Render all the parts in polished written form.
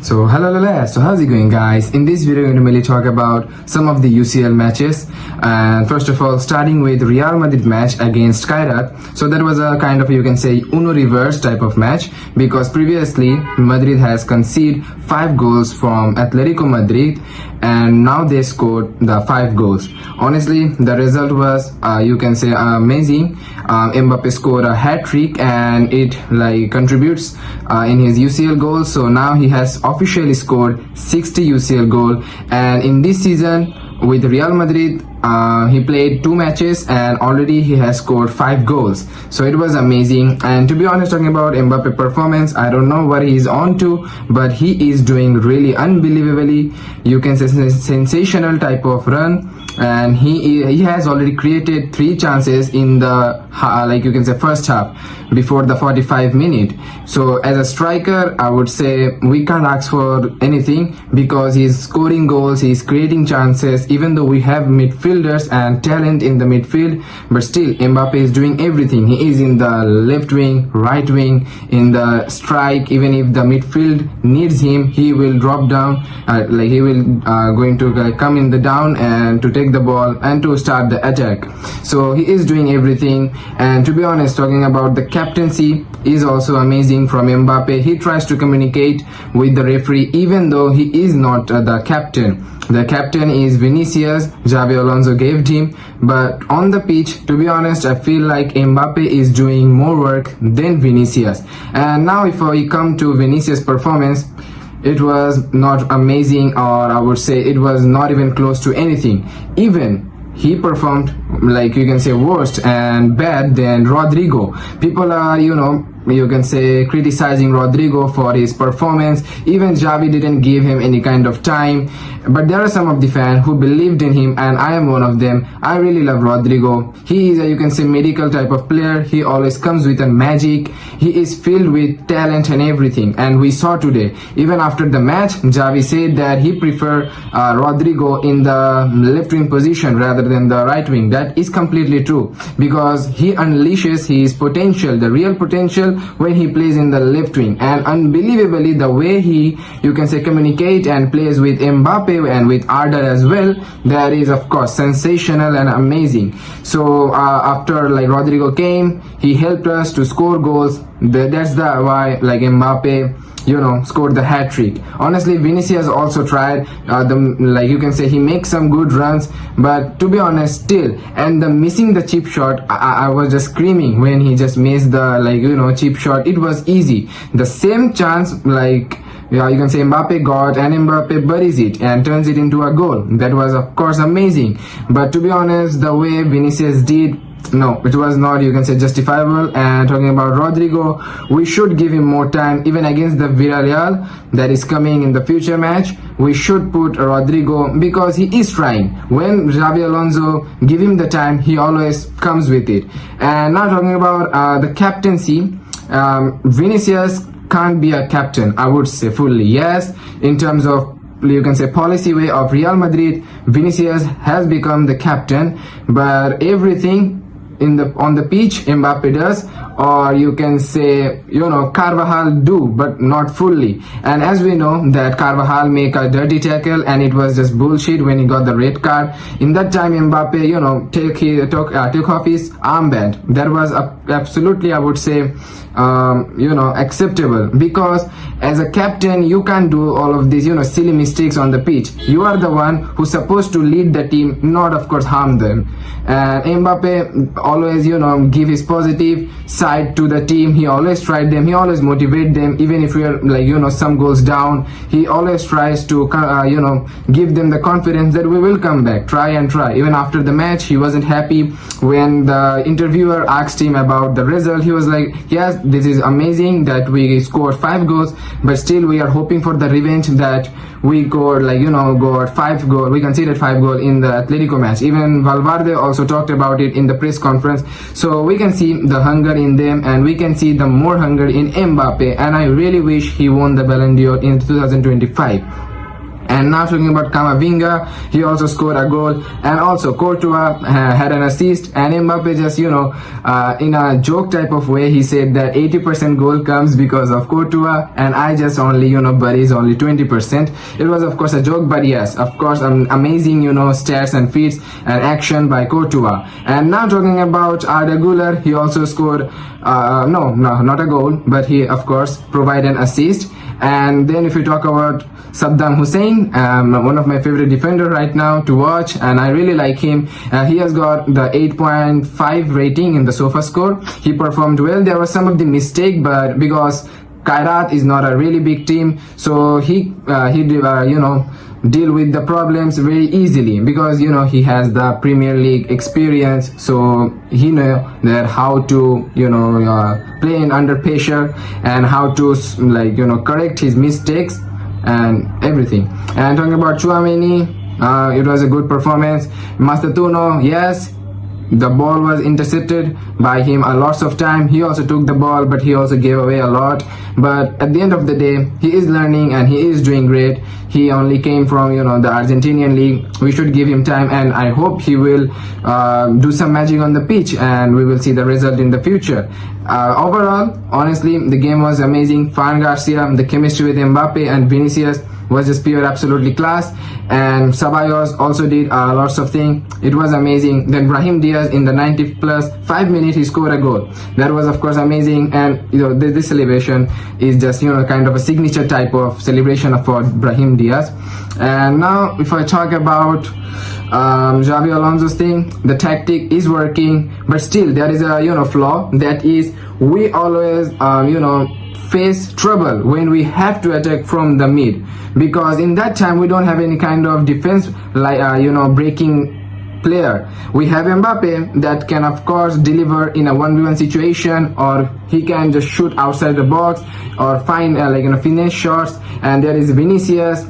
So hello, so how's it going, guys? In this video, I'm going to mainly talk about some of the UCL matches, and first of all, starting with Real Madrid match against Kairat. So that was a kind of, you can say, Uno reverse type of match, because previously Madrid has conceded 5 goals from Atletico Madrid, and now they scored the 5 goals. Honestly, the result was, you can say, amazing. Mbappe scored a hat-trick, and it contributes in his UCL goals. So now he has officially scored 60 UCL goal, and in this season with Real Madrid he played 2 matches and already he has scored 5 goals. So it was amazing. And to be honest, talking about Mbappe performance, I don't know what he's on to, but he is doing really unbelievably, you can say, sensational type of run. And he has already created 3 chances in the you can say first half before the 45 minute. So as a striker, I would say we can't ask for anything, because he's scoring goals, he's creating chances, even though we have midfielders and talent in the midfield. But still, Mbappe is doing everything. He is in the left wing, right wing, in the strike. Even if the midfield needs him, he will drop down, he will going to come in the down and to take the ball and to start the attack. So he is doing everything. And to be honest, talking about the captaincy is also amazing from Mbappe. He tries to communicate with the referee, even though he is not the captain. The captain is Vinicius. Xabi Alonso gave him, but on the pitch, to be honest, I feel like Mbappe is doing more work than Vinicius. And now if we come to Vinicius' performance, it was not amazing, or I would say it was not even close to anything. Even he performed, you can say, worse and bad than Rodrigo. People are, you can say, criticizing Rodrigo for his performance. Even Xavi didn't give him any kind of time, but there are some of the fans who believed in him, and I am one of them. I really love Rodrigo. He is a, you can say, medical type of player. He always comes with a magic. He is filled with talent and everything, and we saw today, even after the match, Xavi said that he preferred Rodrigo in the left wing position rather than the right wing. That is completely true, because he unleashes his potential, the real potential, when he plays in the left wing. And unbelievably, the way he, you can say, communicate and plays with Mbappe and with Arda as well, that is of course sensational and amazing. So after Rodrigo came, he helped us to score goals. That's the why Mbappe scored the hat-trick. Honestly, Vinicius also tried, you can say, he makes some good runs, but to be honest, still, and the missing the chip shot, I was just screaming when he just missed the chip shot. It was easy. The same chance, you can say, Mbappe got, and Mbappe buries it and turns it into a goal. That was of course amazing. But to be honest, the way Vinicius did, no, it was not, you can say, justifiable. And talking about Rodrigo, we should give him more time, even against the Villarreal that is coming in the future match. We should put Rodrigo, because he is trying. When Xabi Alonso give him the time, he always comes with it. And now talking about the captaincy, Vinicius can't be a captain, I would say, fully. Yes, in terms of, you can say, policy way of Real Madrid, Vinicius has become the captain, but everything on the pitch Mbappe does, or you can say, Carvajal do, but not fully. And as we know that Carvajal make a dirty tackle, and it was just bullshit when he got the red card. In that time, Mbappe, took off his armband. That was absolutely, I would say, acceptable, because as a captain you can't do all of these silly mistakes on the pitch. You are the one who's supposed to lead the team, not of course harm them. And Mbappe always give his positive side to the team. He always tried them, he always motivate them, even if we are some goals down. He always tries to give them the confidence that we will come back, try. Even after the match, he wasn't happy when the interviewer asked him about the result. He was like, yes, this is amazing that we scored 5 goals, but still we are hoping for the revenge that we got got 5 goals. We conceded 5 goals in the Atletico match. Even Valverde also talked about it in the press conference. So we can see the hunger in them, and we can see the more hunger in Mbappe, and I really wish he won the Ballon d'Or in 2025. And now talking about Camavinga, he also scored a goal, and also Courtois had an assist, and Mbappe just, in a joke type of way, he said that 80% goal comes because of Courtois, and I just only, buddies, only 20%. It was of course a joke, but yes, of course, amazing, stats and feats and action by Courtois. And now talking about Arda Güler, he also scored, no, not a goal, but he of course provided an assist. And then if we talk about Saddam Hussein, one of my favorite defender right now to watch, and I really like him. He has got the 8.5 rating in the SofaScore. He performed well. There was some of the mistake, but because Kairat is not a really big team, so he deal with the problems very easily, because he has the Premier League experience, so he know that how to play in under pressure and how to correct his mistakes and everything. And talking about Tchouaméni, it was a good performance. Mastertuno, yes, the ball was intercepted by him a lots of time. He also took the ball, but he also gave away a lot. But at the end of the day, he is learning and he is doing great. He only came from the Argentinian league. We should give him time, and I hope he will do some magic on the pitch, and we will see the result in the future. Overall, honestly, the game was amazing. Fran Garcia, the chemistry with Mbappe and Vinicius was just pure absolutely class, and Ceballos also did lots of things. It was amazing. Then Brahim Diaz in the 90 plus 5 minutes, he scored a goal. That was of course amazing, and this celebration is just kind of a signature type of celebration for Brahim Diaz. And now if I talk about Xabi Alonso's thing, the tactic is working, but still there is a flaw, that is we always face trouble when we have to attack from the mid, because in that time we don't have any kind of defense like breaking player. We have Mbappe that can of course deliver in a 1v1 situation, or he can just shoot outside the box or find finish shots. And there is Vinicius.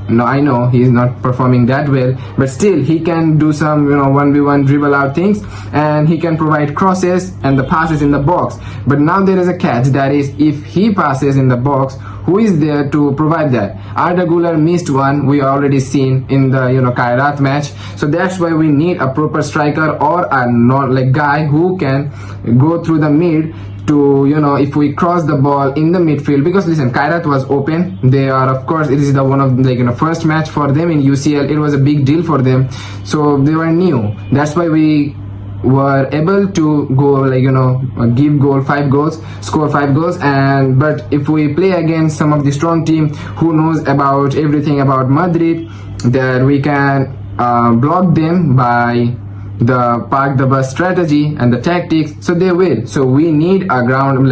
No, I know he is not performing that well, but still he can do some 1v1 dribble out things, and he can provide crosses and the passes in the box. But now there is a catch, that is if he passes in the box, who is there to provide that? Arda Güler missed one, we already seen in the Kairat match. So that's why we need a proper striker or a not guy who can go through the mid to if we cross the ball in the midfield. Because listen, Kairat was open. They are of course, it is the one of first match for them in UCL. It was a big deal for them, so they were new. That's why we were able to go give goal 5 goals, score 5 goals. And but if we play against some of the strong team who knows about everything about Madrid, that we can block them by the park the bus strategy and the tactics, so they will. So we need a ground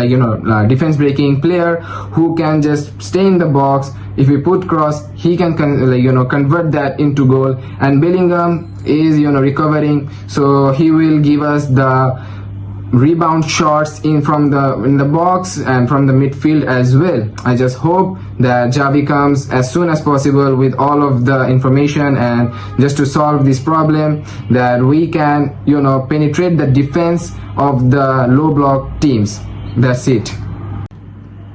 defense breaking player who can just stay in the box. If we put cross, he can convert that into goal. And Bellingham is recovering, so he will give us the rebound shots in the box and from the midfield as well. I just hope that Xavi comes as soon as possible with all of the information, and just to solve this problem, that we can penetrate the defense of the low block teams. That's it.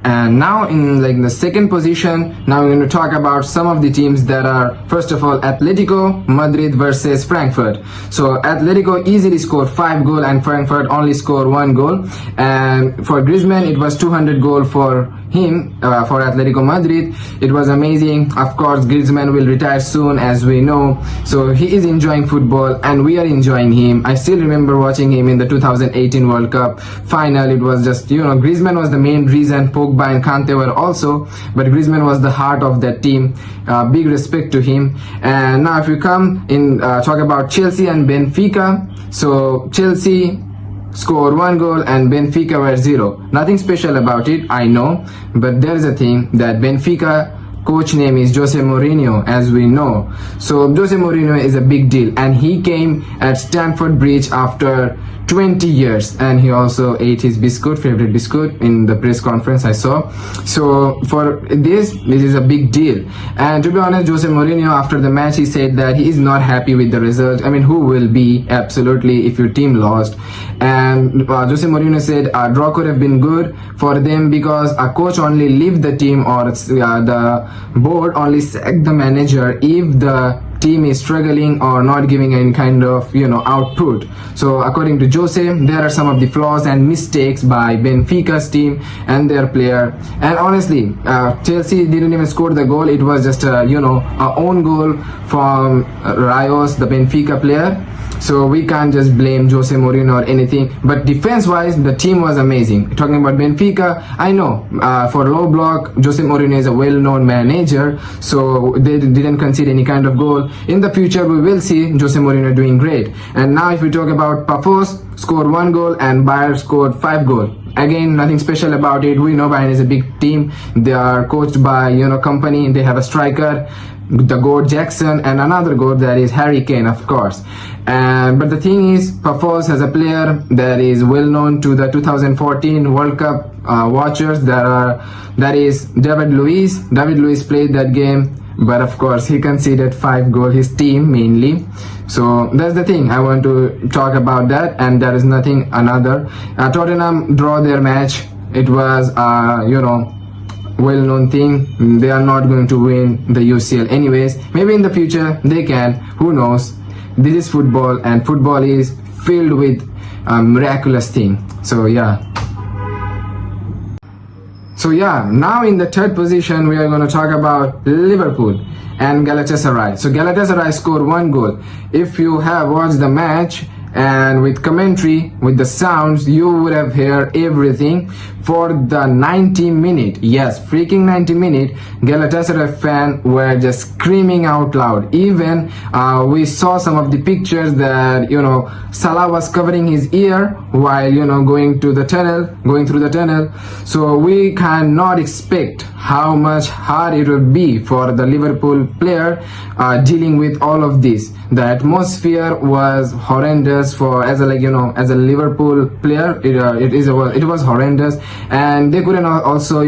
And now in the second position, now we're going to talk about some of the teams that are, first of all, Atletico Madrid versus Frankfurt. So Atletico easily scored 5 goals and Frankfurt only scored 1 goal. And for Griezmann, it was 200 goal for him, for Atletico Madrid. It was amazing. Of course, Griezmann will retire soon, as we know. So he is enjoying football and we are enjoying him. I still remember watching him in the 2018 World Cup final. It was just, Griezmann was the main reason. Pogba and Kante were also, but Griezmann was the heart of that team. Big respect to him. And now if we come in, talk about Chelsea and Benfica. So Chelsea scored 1 goal and Benfica were 0. Nothing special about it, I know, but there is a thing that Benfica coach name is Jose Mourinho, as we know. So Jose Mourinho is a big deal, and he came at Stamford Bridge after 20 years, and he also ate his favorite biscuit in the press conference I saw. So for this is a big deal. And to be honest, Jose Mourinho after the match, he said that he is not happy with the result. I mean, who will be absolutely if your team lost? And Jose Mourinho said a draw could have been good for them, because a coach only leave the team, or the board only sack the manager if the team is struggling or not giving any kind of output. So according to Jose, there are some of the flaws and mistakes by Benfica's team and their player. And honestly, Chelsea didn't even score the goal. It was just a own goal from Rios, the Benfica player. So we can't just blame Jose Mourinho or anything. But defense-wise, the team was amazing. Talking about Benfica, I know for low block, Jose Mourinho is a well-known manager, so they didn't concede any kind of goal. In the future, we will see Jose Mourinho doing great. And now if we talk about Pafos, scored 1 goal and Bayern scored 5 goals. Again, nothing special about it. We know Bayern is a big team. They are coached by company. They have a striker, the goat Jackson, and another goat, that is Harry Kane, of course. But the thing is, Pafos has a player that is well known to the 2014 World Cup watchers. That is David Luiz. David Luiz played that game, but of course he conceded 5 goals, his team mainly. So that's the thing I want to talk about that, and there is nothing another. Tottenham draw their match. It was well-known thing. They are not going to win the UCL anyways. Maybe in the future they can, who knows. This is football, and football is filled with miraculous thing. So yeah, now in the third position we are going to talk about Liverpool and Galatasaray. So Galatasaray scored 1 goal. If you have watched the match and with commentary, with the sounds, you would have heard everything. For the 90 minute, yes, freaking 90 minute, Galatasaray fan were just screaming out loud. Even we saw some of the pictures that Salah was covering his ear while going through the tunnel. So we cannot expect how much hard it would be for the Liverpool player dealing with all of this. The atmosphere was horrendous for as a Liverpool player. It was horrendous, and they couldn't also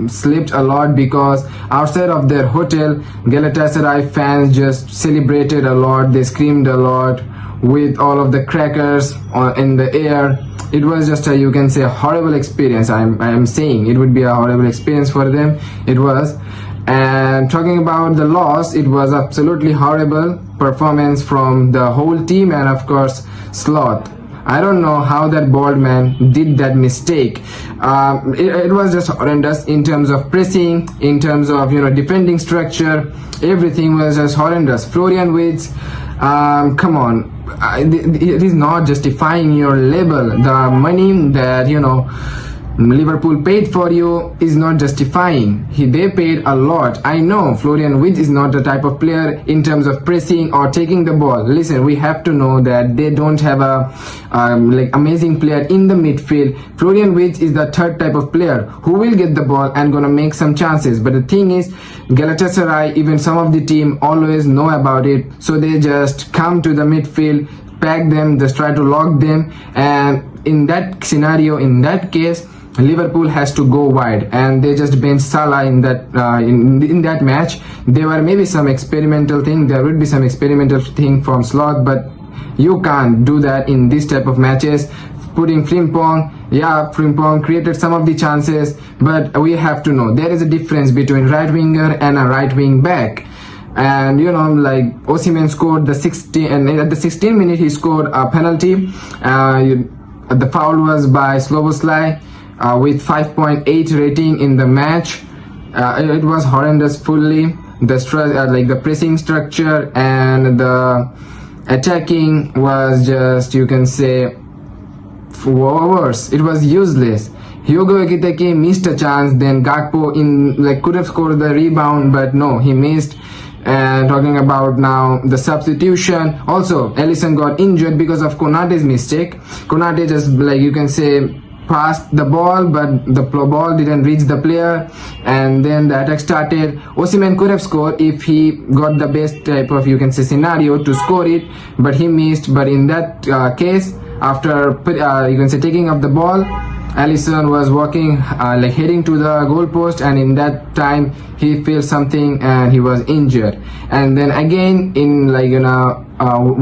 slept a lot because outside of their hotel, Galatasaray fans just celebrated a lot. They screamed a lot with all of the crackers in the air. It was just a horrible experience. I am saying it would be a horrible experience for them. It was. And talking about the loss, it was absolutely horrible performance from the whole team, and of course Sloth. I don't know how that bald man did that mistake. It was just horrendous in terms of pressing, in terms of defending structure. Everything was just horrendous. Florian Wirtz, come on, it is not justifying your label. The money that Liverpool paid for you is not justifying. They paid a lot. I know Florian Wirtz is not the type of player in terms of pressing or taking the ball. Listen, we have to know that they don't have a amazing player in the midfield. Florian Wirtz is the third type of player who will get the ball and gonna make some chances. But the thing is, Galatasaray, even some of the team always know about it, so they just come to the midfield, pack them, just try to lock them, and in that scenario, in that case, Liverpool has to go wide, and they just benched Salah in that in that match. There were maybe some experimental thing. There would be some experimental thing from Sloth, but you can't do that in this type of matches. Putting Frimpong created some of the chances, but we have to know there is a difference between right winger and a right wing back. And Osimhen scored the 16, and at the 16th minute he scored a penalty. The foul was by Szoboszlai with 5.8 rating in the match. It was horrendous fully. The pressing structure and the attacking was just worse. It was useless. Hugo Ekitike missed a chance. Then Gakpo could have scored the rebound, but no, he missed. And talking about now the substitution, also Alisson got injured because of Konate's mistake. Konate just passed the ball, but the ball didn't reach the player, and then the attack started. Osimhen could have scored if he got the best type of scenario to score it, but he missed. But in that case, after taking up the ball, Alisson was walking heading to the goal post, and in that time he felt something and he was injured. And then again in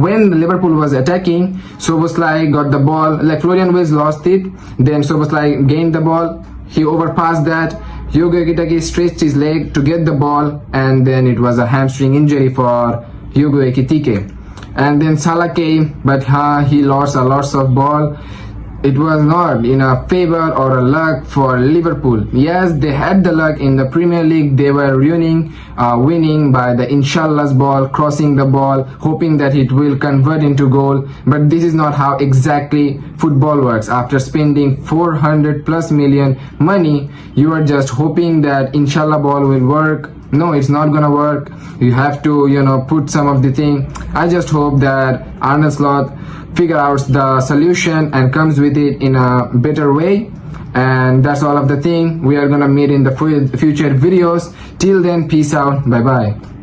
when Liverpool was attacking, Szoboszlai got the ball. Florian Wirtz lost it, then Szoboszlai gained the ball, he overpassed that, Hugo Ekitike stretched his leg to get the ball, and then it was a hamstring injury for Hugo Ekitike. And then Salah came, but he lost a lot of ball. It was not in a favor or a luck for Liverpool. Yes, they had the luck in the Premier League. They were winning by the Inshallah's ball, crossing the ball, hoping that it will convert into goal. But this is not how exactly football works. After spending 400 plus million money, you are just hoping that Inshallah ball will work. No, it's not gonna work. You have to, put some of the thing. I just hope that Arne Slot figure out the solution and comes with it in a better way. And that's all of the thing. We are gonna meet in the future videos. Till then, peace out. Bye bye.